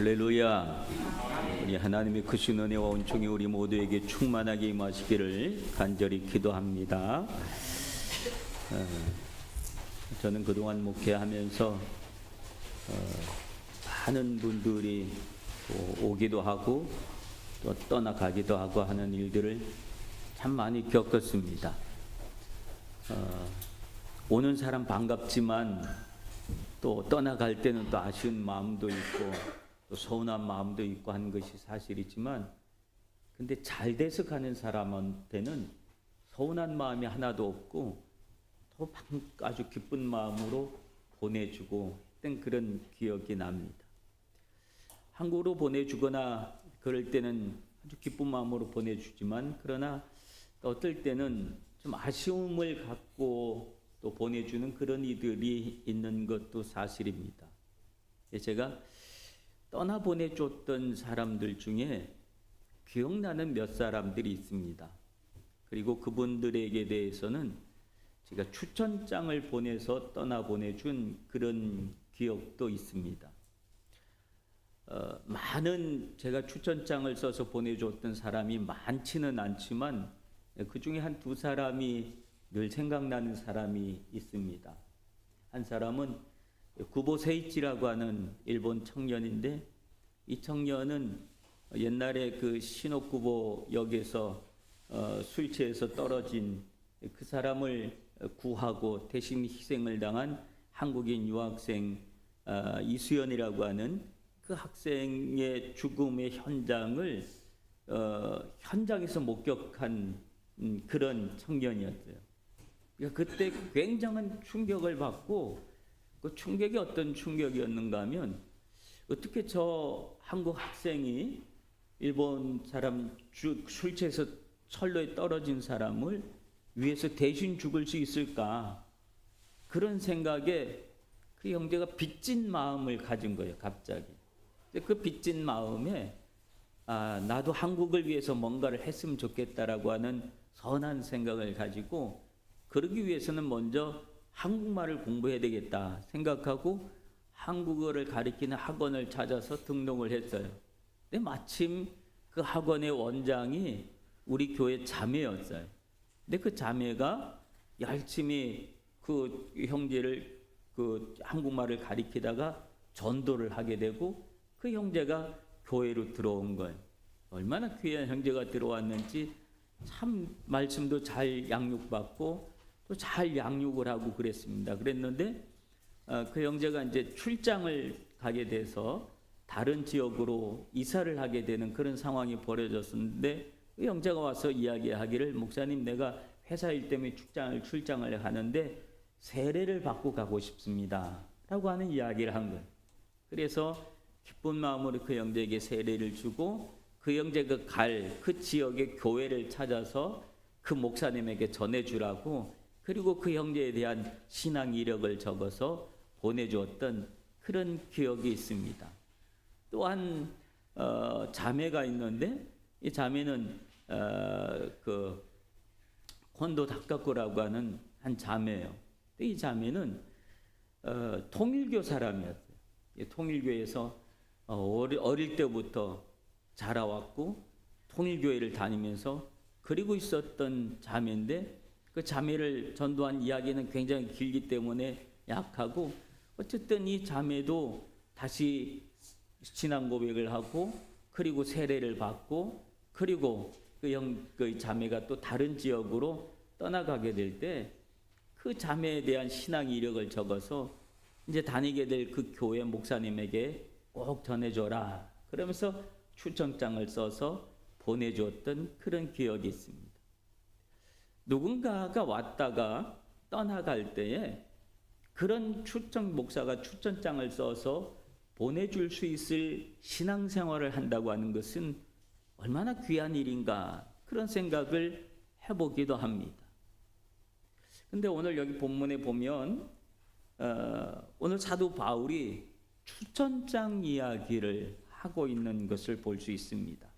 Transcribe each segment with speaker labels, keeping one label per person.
Speaker 1: 할렐루야. 우리 하나님의 크신 은혜와 은총이 우리 모두에게 충만하게 임하시기를 간절히 기도합니다. 저는 그동안 목회하면서 많은 분들이 오기도 하고 또 떠나가기도 하고 하는 일들을 참 많이 겪었습니다. 오는 사람 반갑지만 또 떠나갈 때는 또 아쉬운 마음도 있고 또 서운한 마음도 있고 하는 것이 사실이지만, 근데 잘 돼서 가는 사람한테는 서운한 마음이 하나도 없고 더 아주 기쁜 마음으로 보내주고 했던 그런 기억이 납니다. 한국으로 보내주거나 그럴 때는 아주 기쁜 마음으로 보내주지만, 그러나 어떨 때는 좀 아쉬움을 갖고 또 보내주는 그런 이들이 있는 것도 사실입니다. 제가 떠나보내줬던 사람들 중에 기억나는 몇 사람들이 있습니다. 그리고 그분들에게 대해서는 제가 추천장을 보내서 떠나보내준 그런 기억도 있습니다. 많은 제가 추천장을 써서 보내줬던 사람이 많지는 않지만 그 중에 한 두 사람이 늘 생각나는 사람이 있습니다. 한 사람은 구보 세이치라고 하는 일본 청년인데, 이 청년은 옛날에 그 시노쿠보 역에서 술 취해서 떨어진 그 사람을 구하고 대신 희생을 당한 한국인 유학생 이수연이라고 하는 그 학생의 죽음의 현장을 현장에서 목격한 그런 청년이었어요. 그러니까 그때 굉장한 충격을 받고, 그 충격이 어떤 충격이었는가 하면, 어떻게 저 한국 학생이 일본 사람 술 취해서 철로에 떨어진 사람을 위해서 대신 죽을 수 있을까, 그런 생각에 그 형제가 빚진 마음을 가진 거예요. 갑자기. 그 빚진 마음에 나도 한국을 위해서 뭔가를 했으면 좋겠다라고 하는 선한 생각을 가지고, 그러기 위해서는 먼저 한국말을 공부해야 되겠다 생각하고 한국어를 가리키는 학원을 찾아서 등록을 했어요. 근데 마침 그 학원의 원장이 우리 교회 자매였어요. 근데 그 자매가 열심히 그 형제를 그 한국말을 가리키다가 전도를 하게 되고, 그 형제가 교회로 들어온 거예요. 얼마나 귀한 형제가 들어왔는지, 참 말씀도 잘 양육받고 또 잘 양육을 하고 그랬습니다. 그랬는데 그 형제가 이제 출장을 가게 돼서 다른 지역으로 이사를 하게 되는 그런 상황이 벌어졌었는데, 그 형제가 와서 이야기하기를, 목사님, 내가 회사 일 때문에 출장을 가는데 세례를 받고 가고 싶습니다 라고 하는 이야기를 한 거예요. 그래서 기쁜 마음으로 그 형제에게 세례를 주고, 그 형제가 갈 그 지역의 교회를 찾아서 그 목사님에게 전해주라고, 그리고 그 형제에 대한 신앙 이력을 적어서 보내주었던 그런 기억이 있습니다. 또한 자매가 있는데, 이 자매는 그 콘도 다카코라고 하는 한 자매예요. 이 자매는 통일교 사람이었어요. 통일교에서 어릴 때부터 자라왔고 통일교회를 다니면서 그리고 있었던 자매인데, 그 자매를 전도한 이야기는 굉장히 길기 때문에 약하고, 어쨌든 이 자매도 다시 신앙 고백을 하고 그리고 세례를 받고, 그리고 그 자매가 또 다른 지역으로 떠나가게 될 때 그 자매에 대한 신앙 이력을 적어서 이제 다니게 될 그 교회 목사님에게 꼭 전해줘라 그러면서 추천장을 써서 보내주었던 그런 기억이 있습니다. 누군가가 왔다가 떠나갈 때에 그런 목사가 추천장을 써서 보내줄 수 있을 신앙생활을 한다고 하는 것은 얼마나 귀한 일인가, 그런 생각을 해보기도 합니다. 근데 오늘 여기 본문에 보면 오늘 사도 바울이 추천장 이야기를 하고 있는 것을 볼 수 있습니다.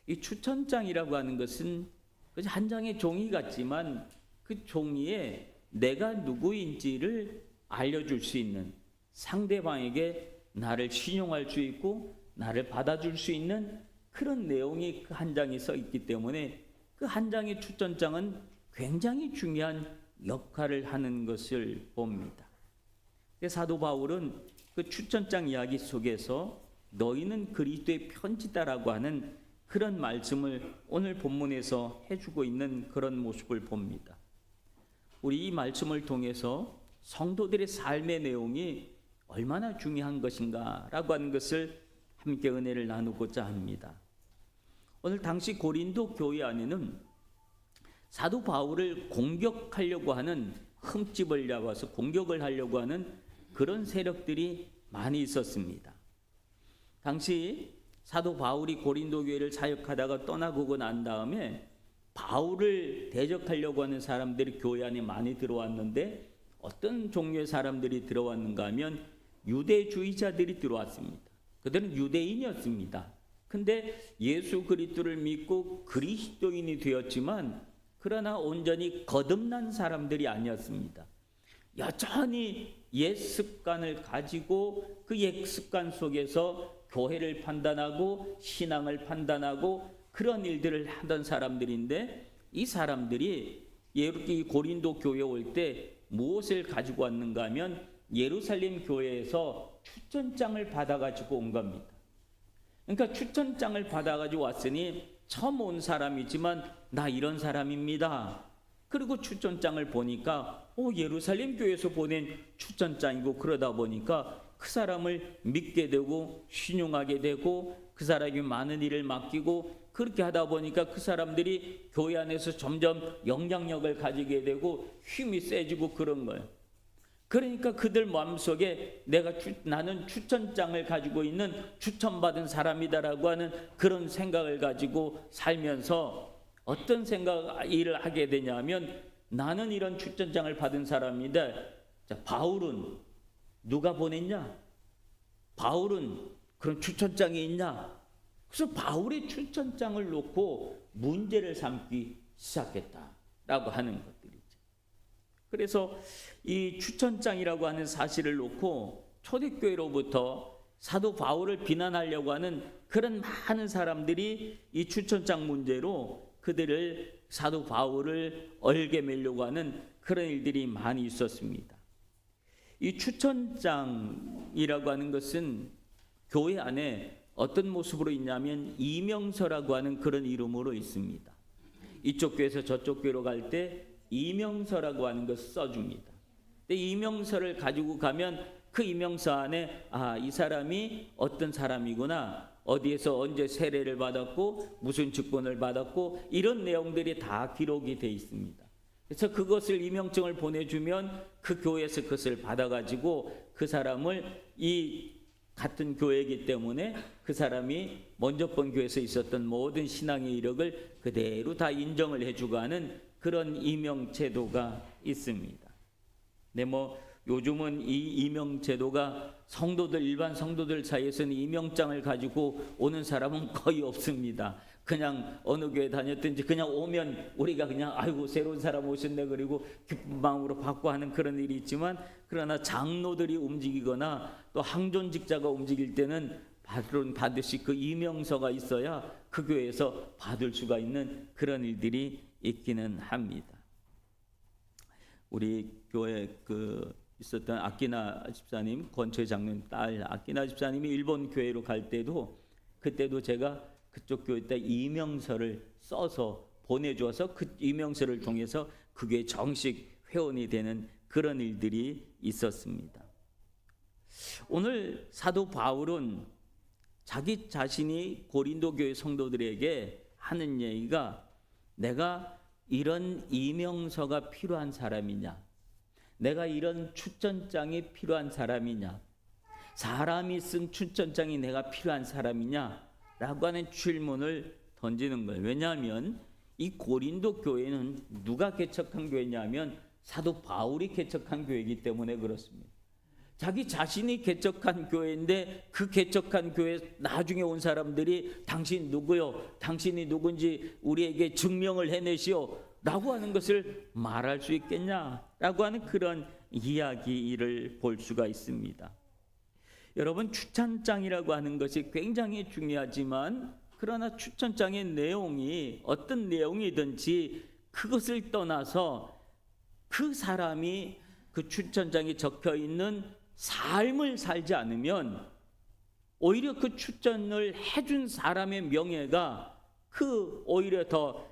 Speaker 1: 이 추천장이라고 하는 것은 한 장의 종이 같지만 그 종이에 내가 누구인지를 알려줄 수 있는, 상대방에게 나를 신용할 수 있고 나를 받아줄 수 있는 그런 내용이 그 한 장에 써 있기 때문에 그 한 장의 추천장은 굉장히 중요한 역할을 하는 것을 봅니다. 사도 바울은 그 추천장 이야기 속에서 너희는 그리스도의 편지다라고 하는 그런 말씀을 오늘 본문에서 해주고 있는 그런 모습을 봅니다. 우리 이 말씀을 통해서 성도들의 삶의 내용이 얼마나 중요한 것인가라고 하는 것을 함께 은혜를 나누고자 합니다. 오늘 당시 고린도 교회 안에는 사도 바울을 공격하려고 하는, 흠집을 잡아서 공격을 하려고 하는 그런 세력들이 많이 있었습니다. 당시 사도 바울이 고린도 교회를 사역하다가 떠나고 난 다음에 바울을 대적하려고 하는 사람들이 교회 안에 많이 들어왔는데 어떤 종류의 사람들이 들어왔는가 하면 유대주의자들이 들어왔습니다. 그들은 유대인이었습니다. 근데 예수 그리스도를 믿고 그리스도인이 되었지만 그러나 온전히 거듭난 사람들이 아니었습니다. 여전히 옛 습관을 가지고 그 옛 습관 속에서 교회를 판단하고 신앙을 판단하고 그런 일들을 하던 사람들인데, 이 사람들이 이 고린도 교회에 올 때 무엇을 가지고 왔는가 하면 예루살렘 교회에서 추천장을 받아가지고 온 겁니다. 그러니까 추천장을 받아가지고 왔으니 처음 온 사람이지만 나 이런 사람입니다. 그리고 추천장을 보니까 예루살렘 교회에서 보낸 추천장이고, 그러다 보니까 그 사람을 믿게 되고 신용하게 되고 그 사람이 많은 일을 맡기고, 그렇게 하다 보니까 그 사람들이 교회 안에서 점점 영향력을 가지게 되고 힘이 세지고 그런 거예요. 그러니까 그들 마음속에 나는 추천장을 가지고 있는 추천받은 사람이다라고 하는 그런 생각을 가지고 살면서 어떤 일을 하게 되냐면, 나는 이런 추천장을 받은 사람인데, 자, 바울은 누가 보냈냐? 바울은 그런 추천장이 있냐? 그래서 바울의 추천장을 놓고 문제를 삼기 시작했다라고 하는 것들이죠. 그래서 이 추천장이라고 하는 사실을 놓고 초대교회로부터 사도 바울을 비난하려고 하는 그런 많은 사람들이 이 추천장 문제로 그들을, 사도 바울을 얼게매려고 하는 그런 일들이 많이 있었습니다. 이 추천장이라고 하는 것은 교회 안에 어떤 모습으로 있냐면 이명서라고 하는 그런 이름으로 있습니다. 이쪽 교회에서 저쪽 교회로 갈 때 이명서라고 하는 것을 써줍니다. 근데 이명서를 가지고 가면 그 이명서 안에 이 사람이 어떤 사람이구나, 어디에서 언제 세례를 받았고 무슨 직분을 받았고 이런 내용들이 다 기록이 돼 있습니다. 그래서 그것을 임명증을 보내주면 그 교회에서 그것을 받아가지고 그 사람을, 이 같은 교회이기 때문에 그 사람이 먼저 본 교회에서 있었던 모든 신앙의 이력을 그대로 다 인정을 해주고 하는 그런 임명 제도가 있습니다. 네, 요즘은 이 임명 제도가 일반 성도들 사이에서는 임명장을 가지고 오는 사람은 거의 없습니다. 그냥 어느 교회 다녔든지 그냥 오면 우리가 그냥 아이고 새로운 사람 오셨네 그리고 기쁜 마음으로 받고 하는 그런 일이 있지만, 그러나 장로들이 움직이거나 또 항존직자가 움직일 때는 반드시 그 임명서가 있어야 그 교회에서 받을 수가 있는 그런 일들이 있기는 합니다. 우리 교회 있었던 아키나 집사님, 권초희 장로님 딸 아키나 집사님이 일본 교회로 갈 때도, 그때도 제가 그쪽 교회에다 이명서를 써서 보내줘서 그 이명서를 통해서 그 교회 정식 회원이 되는 그런 일들이 있었습니다. 오늘 사도 바울은 자기 자신이 고린도 교회 성도들에게 하는 얘기가, 내가 이런 이명서가 필요한 사람이냐, 내가 이런 추천장이 필요한 사람이냐, 사람이 쓴 추천장이 내가 필요한 사람이냐 라고 하는 질문을 던지는 거예요. 왜냐하면 이 고린도 교회는 누가 개척한 교회냐면 사도 바울이 개척한 교회이기 때문에 그렇습니다. 자기 자신이 개척한 교회인데 그 개척한 교회 나중에 온 사람들이 당신 누구요? 당신이 누군지 우리에게 증명을 해내시오 라고 하는 것을 말할 수 있겠냐라고 하는 그런 이야기를 볼 수가 있습니다. 여러분, 추천장이라고 하는 것이 굉장히 중요하지만 그러나 추천장의 내용이 어떤 내용이든지 그것을 떠나서 그 사람이 그 추천장에 적혀 있는 삶을 살지 않으면 오히려 그 추천을 해준 사람의 명예가 오히려 더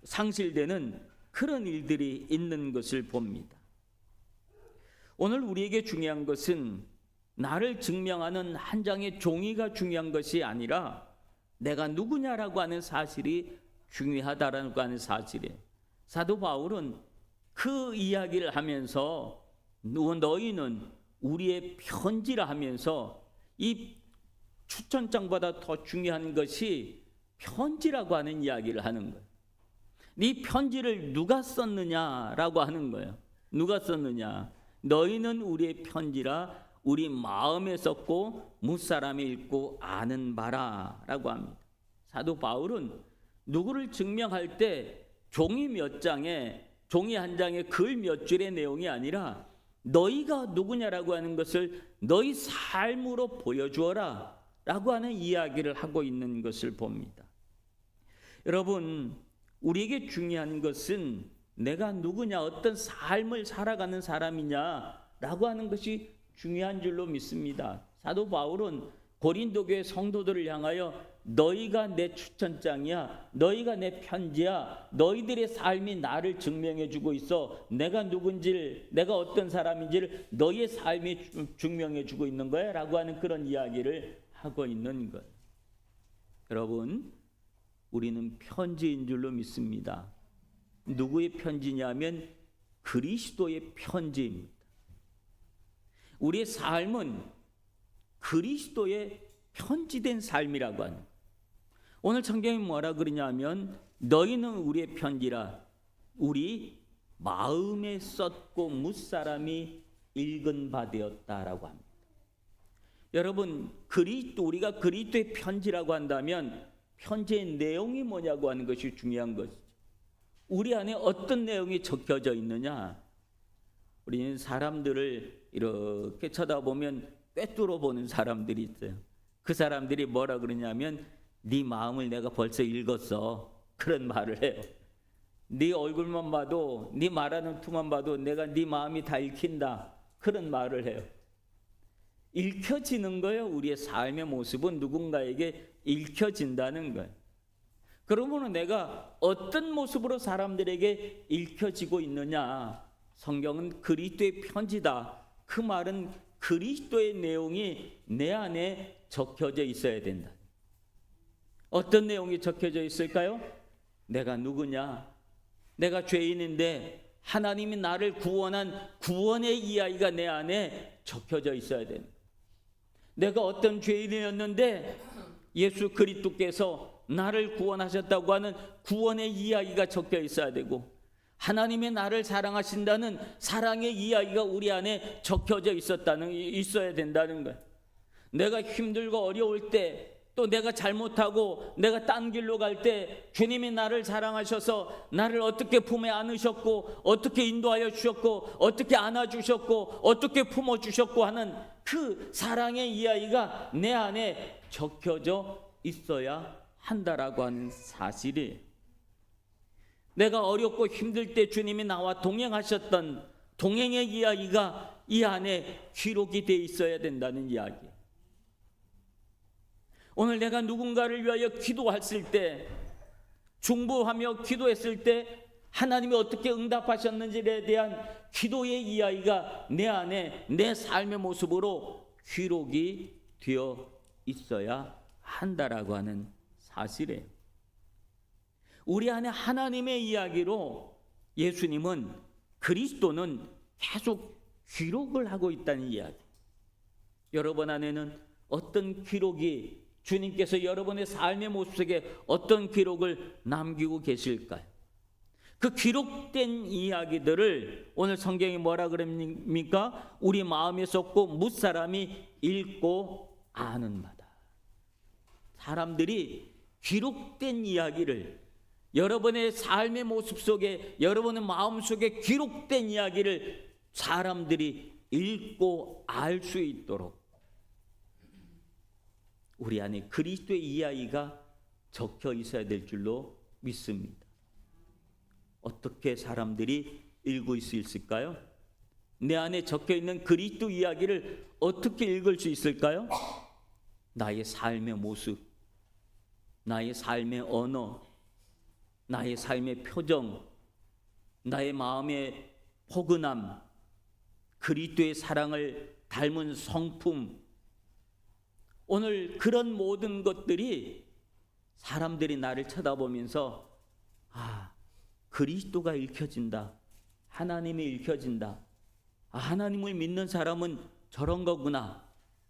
Speaker 1: 상실되는 그런 일들이 있는 것을 봅니다. 오늘 우리에게 중요한 것은 나를 증명하는 한 장의 종이가 중요한 것이 아니라 내가 누구냐라고 하는 사실이 중요하다라고 하는 사실이에요. 사도 바울은 그 이야기를 하면서 너희는 우리의 편지라 하면서 이 추천장보다 더 중요한 것이 편지라고 하는 이야기를 하는 거예요. 네 편지를 누가 썼느냐라고 하는 거예요. 누가 썼느냐? 너희는 우리의 편지라 우리 마음에 썼고 무사람이 읽고 아는 바라라고 합니다. 사도 바울은 누구를 증명할 때 종이 한 장에 글 몇 줄의 내용이 아니라 너희가 누구냐라고 하는 것을 너희 삶으로 보여주어라 라고 하는 이야기를 하고 있는 것을 봅니다. 여러분, 우리에게 중요한 것은 내가 누구냐, 어떤 삶을 살아가는 사람이냐라고 하는 것이 중요한 줄로 믿습니다. 사도 바울은 고린도 교회 성도들을 향하여 너희가 내 추천장이야, 너희가 내 편지야, 너희들의 삶이 나를 증명해 주고 있어, 내가 누군지를, 내가 어떤 사람인지를 너희의 삶이 증명해 주고 있는 거야 라고 하는 그런 이야기를 하고 있는 거예요. 여러분, 우리는 편지인 줄로 믿습니다. 누구의 편지냐면 그리스도의 편지입니다. 우리의 삶은 그리스도의 편지된 삶이라고 하는, 오늘 성경이 뭐라 그러냐면 너희는 우리의 편지라 우리 마음에 썼고 무사람이 읽은 바 되었다라고 합니다. 여러분, 우리가 그리스도의 편지라고 한다면 편지의 내용이 뭐냐고 하는 것이 중요한 것이죠. 우리 안에 어떤 내용이 적혀져 있느냐. 우리는 사람들을 이렇게 쳐다보면 꿰뚫어 보는 사람들이 있어요. 그 사람들이 뭐라 그러냐면 네 마음을 내가 벌써 읽었어, 그런 말을 해요. 네 얼굴만 봐도, 네 말하는 투만 봐도 내가 네 마음이 다 읽힌다, 그런 말을 해요. 읽혀지는 거예요. 우리의 삶의 모습은 누군가에게 읽혀진다는 거예요. 그러면 내가 어떤 모습으로 사람들에게 읽혀지고 있느냐. 성경은 그리스도의 편지다. 그 말은 그리스도의 내용이 내 안에 적혀져 있어야 된다. 어떤 내용이 적혀져 있을까요? 내가 누구냐? 내가 죄인인데 하나님이 나를 구원한 구원의 이야기가 내 안에 적혀져 있어야 된다. 내가 어떤 죄인이었는데 예수 그리스도께서 나를 구원하셨다고 하는 구원의 이야기가 적혀 있어야 되고, 하나님의 나를 사랑하신다는 사랑의 이야기가 우리 안에 적혀져 있어야 된다는 거예요. 내가 힘들고 어려울 때, 또 내가 잘못하고 내가 딴 길로 갈 때 주님이 나를 사랑하셔서 나를 어떻게 품에 안으셨고, 어떻게 인도하여 주셨고, 어떻게 안아주셨고, 어떻게 품어주셨고 하는 그 사랑의 이야기가 내 안에 적혀져 있어야 한다라고 하는 사실이, 내가 어렵고 힘들 때 주님이 나와 동행하셨던 동행의 이야기가 이 안에 기록이 돼 있어야 된다는 이야기. 오늘 내가 누군가를 위하여 기도했을 때, 중보하며 기도했을 때 하나님이 어떻게 응답하셨는지에 대한 기도의 이야기가 내 안에, 내 삶의 모습으로 기록이 되어 있어야 한다라고 하는 사실이에요. 우리 안에 하나님의 이야기로 예수님은, 그리스도는 계속 기록을 하고 있다는 이야기. 여러분 안에는 어떤 기록이, 주님께서 여러분의 삶의 모습 속에 어떤 기록을 남기고 계실까요? 그 기록된 이야기들을 오늘 성경이 뭐라 그럽니까? 우리 마음에 썼고 무사람이 읽고 아는 바다. 사람들이 기록된 이야기를, 여러분의 삶의 모습 속에, 여러분의 마음 속에 기록된 이야기를 사람들이 읽고 알 수 있도록 우리 안에 그리스도의 이야기가 적혀 있어야 될 줄로 믿습니다. 어떻게 사람들이 읽을 수 있을까요? 내 안에 적혀 있는 그리스도 이야기를 어떻게 읽을 수 있을까요? 나의 삶의 모습, 나의 삶의 언어, 나의 삶의 표정, 나의 마음의 포근함, 그리스도의 사랑을 닮은 성품, 오늘 그런 모든 것들이 사람들이 나를 쳐다보면서 그리스도가 읽혀진다, 하나님이 읽혀진다, 하나님을 믿는 사람은 저런 거구나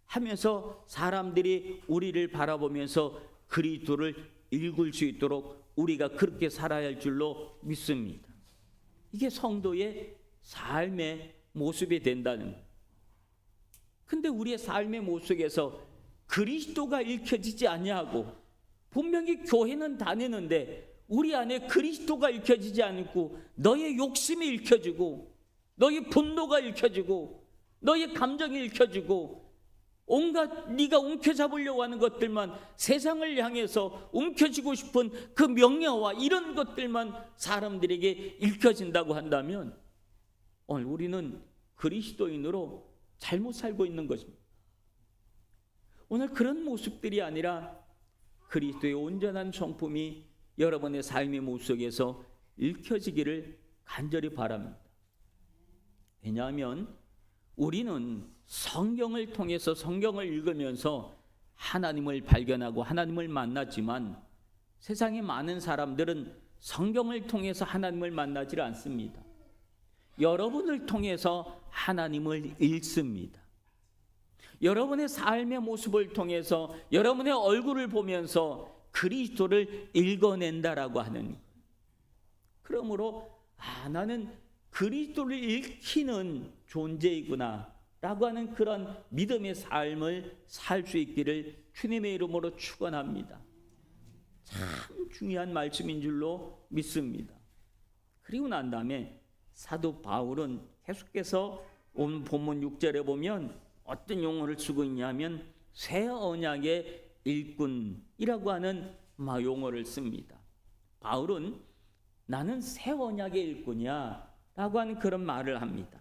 Speaker 1: 하면서 사람들이 우리를 바라보면서 그리스도를 읽을 수 있도록 우리가 그렇게 살아야 할 줄로 믿습니다. 이게 성도의 삶의 모습이 된다는 거예요. 근데 우리의 삶의 모습에서 그리스도가 읽혀지지 아니하고 분명히 교회는 다니는데 우리 안에 그리스도가 읽혀지지 않고 너의 욕심이 읽혀지고 너의 분노가 읽혀지고 너의 감정이 읽혀지고 온갖 네가 움켜잡으려고 하는 것들만, 세상을 향해서 움켜쥐고 싶은 그 명예와 이런 것들만 사람들에게 읽혀진다고 한다면 오늘 우리는 그리스도인으로 잘못 살고 있는 것입니다. 오늘 그런 모습들이 아니라 그리스도의 온전한 성품이 여러분의 삶의 모습 속에서 읽혀지기를 간절히 바랍니다. 왜냐하면 우리는 성경을 통해서 성경을 읽으면서 하나님을 발견하고 하나님을 만났지만 세상의 많은 사람들은 성경을 통해서 하나님을 만나지 않습니다. 여러분을 통해서 하나님을 읽습니다. 여러분의 삶의 모습을 통해서 여러분의 얼굴을 보면서 그리스도를 읽어낸다라고 하는 거예요. 그러므로 나는 그리스도를 읽히는 존재이구나 라고 하는 그런 믿음의 삶을 살 수 있기를 주님의 이름으로 축원합니다. 참 중요한 말씀인 줄로 믿습니다. 그리고 난 다음에 사도 바울은 계속해서 오늘 본문 6절에 보면 어떤 용어를 쓰고 있냐면 새 언약의 일꾼이라고 하는 용어를 씁니다. 바울은 나는 새 언약의 일꾼이야 라고 하는 그런 말을 합니다.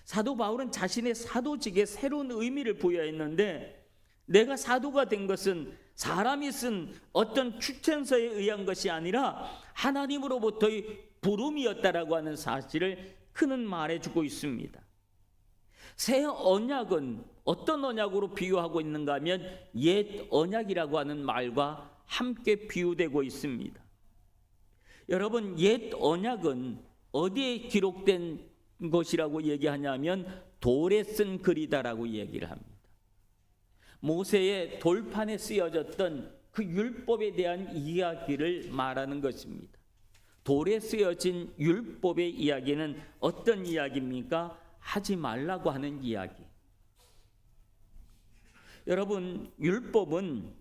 Speaker 1: 사도 바울은 자신의 사도직에 새로운 의미를 부여했는데 내가 사도가 된 것은 사람이 쓴 어떤 추천서에 의한 것이 아니라 하나님으로부터의 부름이었다라고 하는 사실을 그는 말해주고 있습니다. 새 언약은 어떤 언약으로 비유하고 있는가 하면 옛 언약이라고 하는 말과 함께 비유되고 있습니다. 여러분, 옛 언약은 어디에 기록된 것이라고 얘기하냐면 돌에 쓴 글이다라고 얘기를 합니다. 모세의 돌판에 쓰여졌던 그 율법에 대한 이야기를 말하는 것입니다. 돌에 쓰여진 율법의 이야기는 어떤 이야기입니까? 하지 말라고 하는 이야기. 여러분, 율법은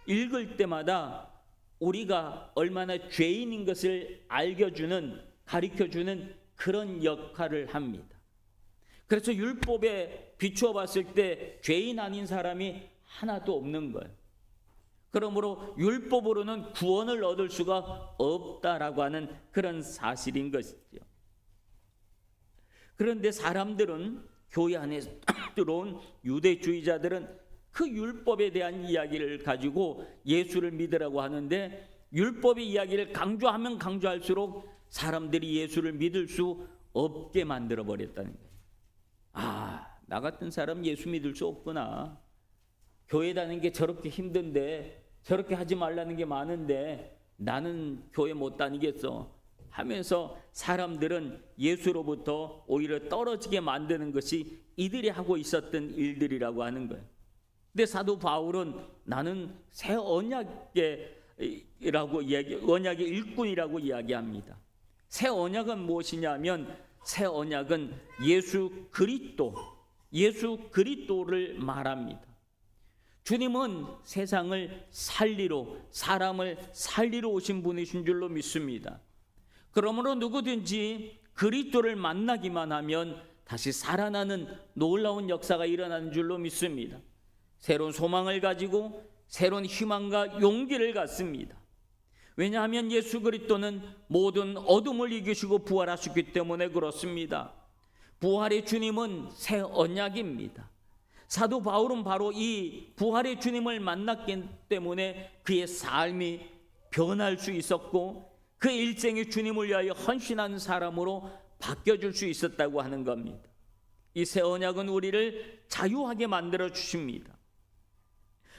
Speaker 1: 읽을 때마다 우리가 얼마나 죄인인 것을 알려주는, 가르쳐주는 그런 역할을 합니다. 그래서 율법에 비추어 봤을 때 죄인 아닌 사람이 하나도 없는 거예요. 그러므로 율법으로는 구원을 얻을 수가 없다라고 하는 그런 사실인 것이죠. 그런데 사람들은, 교회 안에 들어온 유대주의자들은 그 율법에 대한 이야기를 가지고 예수를 믿으라고 하는데 율법의 이야기를 강조하면 강조할수록 사람들이 예수를 믿을 수 없게 만들어 버렸다는 거예요. 나 같은 사람 예수 믿을 수 없구나. 교회 다니는 게 저렇게 힘든데, 저렇게 하지 말라는 게 많은데 나는 교회 못 다니겠어 하면서 사람들은 예수로부터 오히려 떨어지게 만드는 것이 이들이 하고 있었던 일들이라고 하는 거예요. 근데 사도 바울은 나는 새 언약의 일꾼이라고 이야기합니다. 새 언약은 무엇이냐면 새 언약은 예수 그리스도를 말합니다. 주님은 세상을 살리러, 사람을 살리러 오신 분이신 줄로 믿습니다. 그러므로 누구든지 그리스도를 만나기만 하면 다시 살아나는 놀라운 역사가 일어나는 줄로 믿습니다. 새로운 소망을 가지고 새로운 희망과 용기를 갖습니다. 왜냐하면 예수 그리스도는 모든 어둠을 이기시고 부활하셨기 때문에 그렇습니다. 부활의 주님은 새 언약입니다. 사도 바울은 바로 이 부활의 주님을 만났기 때문에 그의 삶이 변할 수 있었고 그 일생이 주님을 위하여 헌신하는 사람으로 바뀌어줄 수 있었다고 하는 겁니다. 이 새 언약은 우리를 자유하게 만들어 주십니다.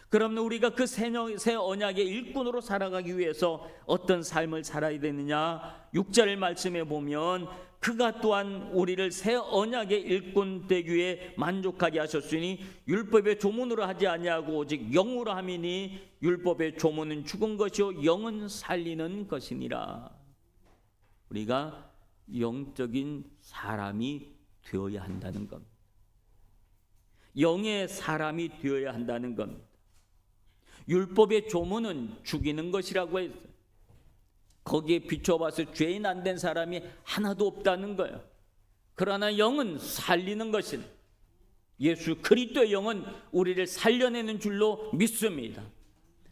Speaker 1: 그러면 우리가 그 새 언약의 일꾼으로 살아가기 위해서 어떤 삶을 살아야 되느냐? 6절 말씀에 보면 그가 또한 우리를 새 언약의 일꾼 되기 위해 만족하게 하셨으니 율법의 조문으로 하지 아니하고 오직 영으로 함이니 율법의 조문은 죽은 것이요 영은 살리는 것이니라. 우리가 영적인 사람이 되어야 한다는 겁니다. 영의 사람이 되어야 한다는 겁니다. 율법의 조문은 죽이는 것이라고 했어요. 거기에 비춰봐서 죄인 안 된 사람이 하나도 없다는 거예요. 그러나 영은 살리는 것은 예수 그리스도의 영은 우리를 살려내는 줄로 믿습니다.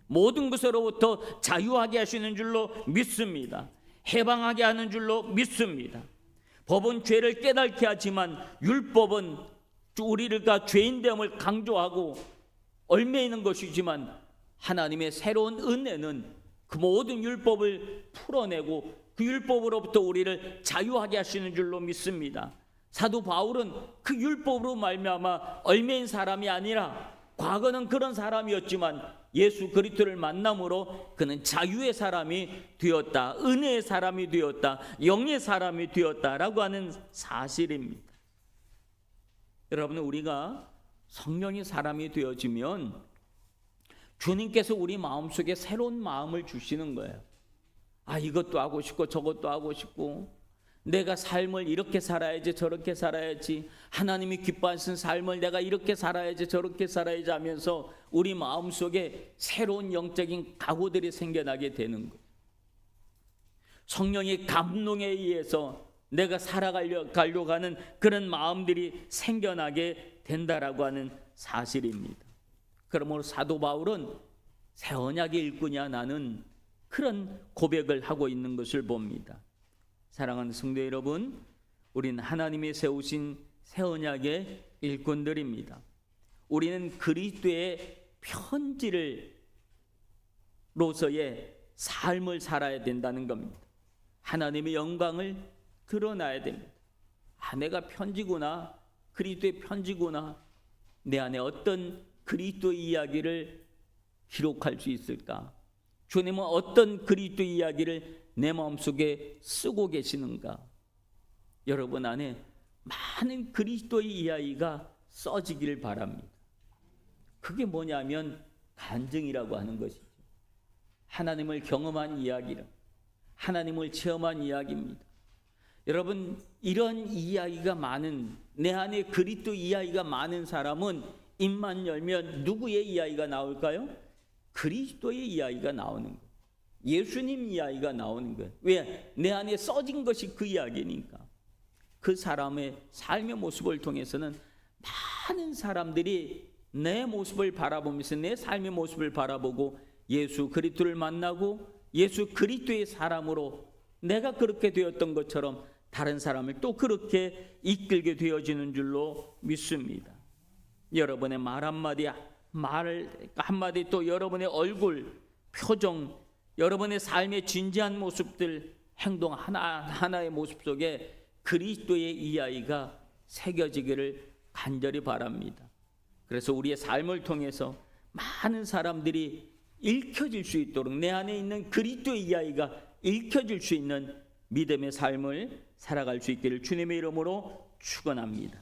Speaker 1: 모든 것으로부터 자유하게 하시는 줄로 믿습니다. 해방하게 하는 줄로 믿습니다. 법은 죄를 깨닫게 하지만 율법은 우리가 죄인됨을 강조하고 얽매이는 것이지만 하나님의 새로운 은혜는 그 모든 율법을 풀어내고 그 율법으로부터 우리를 자유하게 하시는 줄로 믿습니다. 사도 바울은 그 율법으로 말미암아 얽매인 사람이 아니라 과거는 그런 사람이었지만 예수 그리스도를 만남으로 그는 자유의 사람이 되었다, 은혜의 사람이 되었다, 영의 사람이 되었다라고 하는 사실입니다. 여러분, 우리가 성령의 사람이 되어지면 주님께서 우리 마음속에 새로운 마음을 주시는 거예요. 아, 이것도 하고 싶고 저것도 하고 싶고 내가 삶을 이렇게 살아야지 저렇게 살아야지 하나님이 기뻐하시는 삶을 내가 이렇게 살아야지 저렇게 살아야지 하면서 우리 마음속에 새로운 영적인 각오들이 생겨나게 되는 거예요. 성령의 감동에 의해서 내가 살아가려고 하는 그런 마음들이 생겨나게 된다라고 하는 사실입니다. 그러므로 사도 바울은 새 언약의 일꾼이야 나는 그런 고백을 하고 있는 것을 봅니다. 사랑하는 성도 여러분, 우리는 하나님이 세우신 새 언약의 일꾼들입니다. 우리는 그리스도의 편지로서의 삶을 살아야 된다는 겁니다. 하나님의 영광을 드러나야 됩니다. 아, 내가 편지구나, 그리스도의 편지구나. 내 안에 어떤 그리스도의 이야기를 기록할 수 있을까? 주님은 어떤 그리스도 이야기를 내 마음속에 쓰고 계시는가? 여러분 안에 많은 그리스도의 이야기가 써지기를 바랍니다. 그게 뭐냐면 간증이라고 하는 것이죠. 하나님을 경험한 이야기라, 하나님을 체험한 이야기입니다. 여러분, 이런 이야기가 많은, 내 안에 그리스도 이야기가 많은 사람은 입만 열면 누구의 이야기가 나올까요? 그리스도의 이야기가 나오는 거예요. 예수님 이야기가 나오는 거예요. 왜? 내 안에 써진 것이 그 이야기니까. 그 사람의 삶의 모습을 통해서는 많은 사람들이 내 모습을 바라보면서 내 삶의 모습을 바라보고 예수 그리스도를 만나고 예수 그리스도의 사람으로 내가 그렇게 되었던 것처럼 다른 사람을 또 그렇게 이끌게 되어지는 줄로 믿습니다. 여러분의 말 한마디 또 여러분의 얼굴, 표정, 여러분의 삶의 진지한 모습들, 행동 하나하나의 모습 속에 그리스도의 이야기가 새겨지기를 간절히 바랍니다. 그래서 우리의 삶을 통해서 많은 사람들이 읽혀질 수 있도록 내 안에 있는 그리스도의 이야기가 읽혀질 수 있는 믿음의 삶을 살아갈 수 있기를 주님의 이름으로 축원합니다.